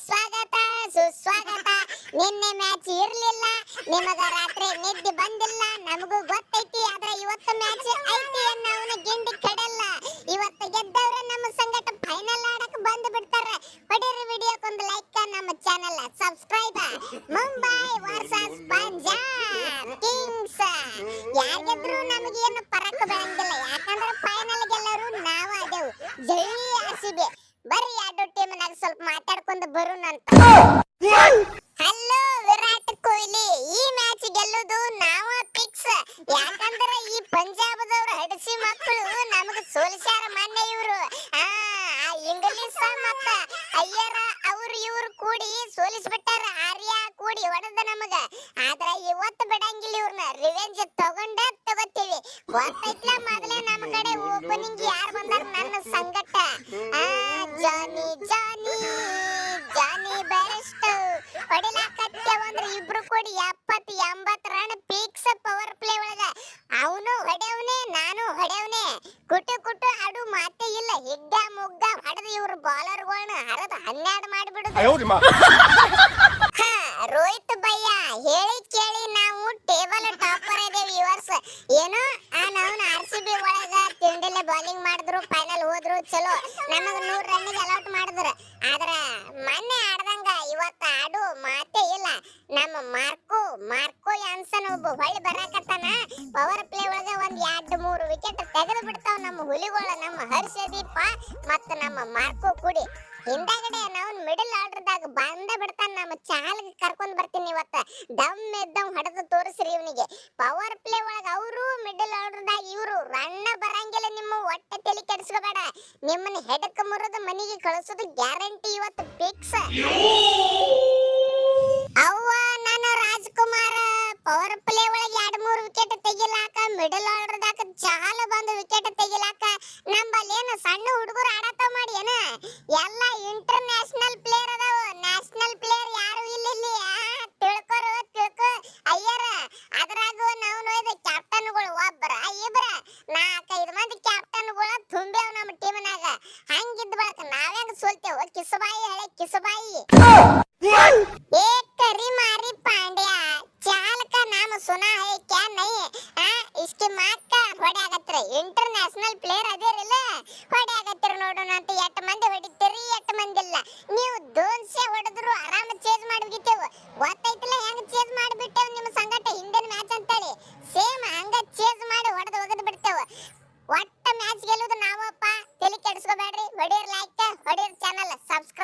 ಸ್ವಾಗತ ಸುಸ್ವಾಗತ. ನಿನ್ನೆ ಮ್ಯಾಚ್ ಇರ್ಲಿಲ್ಲ, ನಿಮಗ ರಾತ್ರಿ ನಿದ್ದೆ ಬಂದಿಲ್ಲ, ನಮಗೂ ಗೊತ್ತೈತಿ. ಆದ್ರೆ ಇವತ್ತು ಮ್ಯಾಚ್ ಐತಿ ಅನ್ನೋನ ಗಿಂಡಿ ಕೆಡಲ್ಲ. ಇವತ್ತು ಗೆದ್ದವ್ರೆ ನಮ್ಮ ಸಂಗಟ ಫೈನಲ್ ಆಡಕ್ಕೆ ಬಂದು ಬಿಡ್ತಾರೆ. ಹೊಡಿರಿ ವಿಡಿಯೋಕ್ಕೊಂದು ಲೈಕ್, ನಮ್ಮ channel subscribe. Mumbai versus Punjab Kings. ಯಾರಿಗೆದ್ರು ನಮಗೇನು ಪರಕ್ ಬರಂಗಿಲ್ಲ, ಯಾಕಂದ್ರೆ ಫೈನಲ್ ಗೆಲ್ಲರು ನಾವು ಅದೇವು. ಜೈ ಆರ್ಸಿಬಿ. ಬರ್ರಿ ಎರಡು ಟೀಮ್ನಾಗ ಸ್ವಲ್ಪ ಮಾತಾಡ್ಕೊಂಡು ಬರೋಣಂತ. ಹಲೋ ವಿರಾಟ್ ಕೊಹ್ಲಿ, ಈ ಮ್ಯಾಚ್ ಗೆಲ್ಲೋದು ನಾವು ಫಿಕ್ಸ್. ಯಾಕಂದ್ರೆ ಈ ಪಂಜಾಬದವರು ಹಡಸಿ ಮಕ್ಕಳು ನಮಗೆ ಸೋಲಿಸ್ಯಾರ ಮೊನ್ನೆ. ಇವರು ಇಂಗ್ಲಿಷ್ ಮತ್ತ ಅಯ್ಯರ ಅವ್ರು ಇವ್ರು ಕೂಡಿ ಸೋಲಿಸ್ಬಿಟ್ಟಾರ. ಆರ್ಯ ಕೂಡಿ ಹೊಡೆದ ನಮಗ. ಆದ್ರೆ ಇವತ್ತು ಬಿಡಂಗಿಲ್ಲ, ಇವ್ರನ್ನ ರಿವೆಂಜ್ ತಗೊಂಡ ತಗೋತೀವಿ. ಗೊತ್ತೈತ್ಲ ಮೊದಲೇ ನಮ್ಮ ಕಡೆ ಓಪನಿಂಗ್ ಯಾರು ಬಂದಾರ ನನ್ನ ಸಂಗಟ. ಜಾನಿ ಜಾನಿ ಜಾನಿ ಬೆಸ್ಟ್ ಹೊಡಿಲಾಕತ್ತೆ. ಅಂದ್ರೆ ಇಬ್ರು ಕೂಡಿ 70-80 ರನ್ ಫಿಕ್ಸ್ ಪವರ್ ಪ್ಲೇ ಒಳಗ. ಅವನು ಹೊಡೆಯವನೇ, ನಾನು ಹೊಡೆಯವನೇ. ಕುಟು ಕುಟು ಆಡು ಮಾತೇ ಇಲ್ಲ. ಹಿಗ್ಗ ಮುಗ್ಗ ಹೊಡೆದು ಇವ್ರು ಬಾಲರ್ಗಳನ್ನ ಹರಿದು 12 ಮಾಡಿಬಿಡುದು. ರೋಹಿತ್ ಭಯ್ಯ ಹೇಳಿ ಕೇಳಿ ನಾವು ಟೇಬಲ್ ಟಾಪರ್ ಇದೇವಿ ಈ ವರ್ಷ. ಏನೋ ನಾವು ಆರ್ಸಿಬಿ ಒಳಗ ತಿಂಡಿಲೆ ಬೌಲಿಂಗ್ ಮಾಡಿದ್ರು, ಫೈನಲ್ ಹೋದ್ರು, ಚಲೋ ನಮಗ 100 ರನ್ನಿಗೆ ಅಲೌಟ್ ಮಾಡಿದ್ರು. ಆದ್ರ ಮೊನ್ನೆ ಆಡ್ದಂಗ ಇವತ್ತು ಆಡು ಮಾತೇ ಇಲ್ಲ. ನಮ್ಮ ಮಾರ್ಕೋ ಯಾನ್ಸನ್ ಒಬ್ಬ ಹೊಳ್ಳಿ ಬರಾಕತ್ತಾನ. ಪವರ್ ಪ್ಲೇ ಒಳಗ ಒಂದ್ 2-3 ವಿಕೆಟ್ ತೆಗೆದು ಬಿಡ್ತಾವ ನಮ್ಮ ಹುಲಿಗಳು, ನಮ್ಮ ಹರ್ಷದೀಪ ಮತ್ತು ನಮ್ಮ ಮಾರ್ಕೋ ಕೂಡಿ. ಹಿಂದಾಗಡೆ ನಾವು ಮಿಡಲ್ ಆರ್ಡರ್ದಾಗ ಬಂದ ಬಿಡ್ತಾನ. ನಮ್ಮ ಚಾಲ್ಗೆ ಕರ್ಕೊಂಡ್ ಬರ್ತೀನಿ ಇವತ್ತ. ದಮ್ ಎದ್ದವ್ ಹೊಡೆದು ತೋರಿಸ್ರಿ ಇವನಿಗೆ. ಪವರ್ ಪ್ಲೇ ಒಳಗ ಅವರು ಮಿಡಲ್ ಆರ್ಡರ್ದಾಗ ಇವರು ರನ್ನ ಬರಂಗಿಲ್ಲ. ನಿಮ್ಮ ಹೊಟ್ಟೆ ತಲೆ ಕೆಡಿಸ್ಕೋಬೇಡ. ನಿಮ್ಮನ್ನ ಹೆಡಕ್ ಮುರಿದು ಮನೆಗೆ ಕಳಿಸೋದು ಗ್ಯಾರಂಟಿ ಇವತ್ತು ಫಿಕ್ಸ್. ಅವ್ವ ನಾನು ರಾಜ್ಕುಮಾರ್ ಪವರ್ ಪ್ಲೇ ಒಳಗೆ 2-3 ವಿಕೆಟ್ ತೆಗಿಲಾಕ, ಮಿಡಲ್ ಆರ್ಡರ್ದಾಗ ಚಾಲ ಬಂದು ವಿಕೆಟ್ ತೆಗಿಲಾಕ ನಮ್ಮಲ್ಲಿ ಏನು ಸಣ್ಣ ಹುಡುಗರು ಆಡತಾವ ಮಾಡಿ ಏನ? ಎಲ್ಲ ಇಂಟರ್ನ್ಯಾಷನಲ್ ಪ್ಲೇಯರ್ ಅದಾವ. ನ್ಯಾಷನಲ್ ಪ್ಲೇಯರ್ ಯಾರು ಇಲ್ಲ ಇಲ್ಲಿ. ತಿಳ್ಕೊ ಅಯ್ಯರ. ಅದ್ರಾಗೂ ನಾವು ನೋಡಿದ ಕ್ಯಾಪ್ಟನ್ಗಳು ಒಬ್ಬರ ಇಬ್ರ 4-5 ಮಂದಿ ಕ್ಯಾಪ್ಟನ್ಗಳು ತುಂಬ್ಯಾವ ನಮ್ಮ ಟೀಮ್ನಾಗ. ಹಂಗಿದ್ದ ಬಳಕ ನಾವ್ಯಾಂಗ ಸೋಲ್ತೇವ? ಕಿಸಬಾಯಿ ಹಳೆ ಕಿಸಬಾಯಿ. ಏ ಕರಿ ಮಾರಿ ಪಾಂಡ್ಯ ಚಾಲಕ ನಾಮ ಸುನಾ ಹೈ ಕ್ಯಾ ನೈ? ಇಷ್ಟು ಮಾತ್ರ ಹೊಡೆಯಾಗತ್ತರ. International player ಅದೇರಿಲ್ಲ, ಹೊಡೆಯಾಗತ್ತರ. ನೋಡೋಣ ಅಂತ 8 ಮಂದಿ ಹೊಡಿತೀರಿ, 8 ಮಂದಿ ಇಲ್ಲ. ನೀವು 200 ಹೊಡೆದ್ರು ಆರಾಮ ಚೇಂಜ್ ಮಾಡಿಬಿಟ್ಟೆವು. ಗೊತ್ತೈತಿಲ್ಲ ಹೆಂಗ್ ಚೇಂಜ್ ಮಾಡಿಬಿಟ್ಟೆವು ನಿಮ್ಮ ಸಂಗಟ ಹಿಂದಿನ ಮ್ಯಾಚ್ ಅಂತೇಳಿ. ಸೇಮ್ ಹಂಗ ಚೇಂಜ್ ಮಾಡಿ ಹೊಡೆದು ಒಗದು ಬಿಡ್ತೇವೆ. ಒಟ್ಟ ಮ್ಯಾಚ್ ಗೆಲ್ಲೋದು ನಾವಪ್ಪ. ತಲೆ ಕೆಡಿಸ್ಕೋಬೇಡ್ರಿ. ಹೊಡಿಯರ್ ಲೈಕ್, ಹೊಡಿಯರ್ ಚಾನಲ್ ಸಬ್ಸ್ಕ್ರೈಬ್.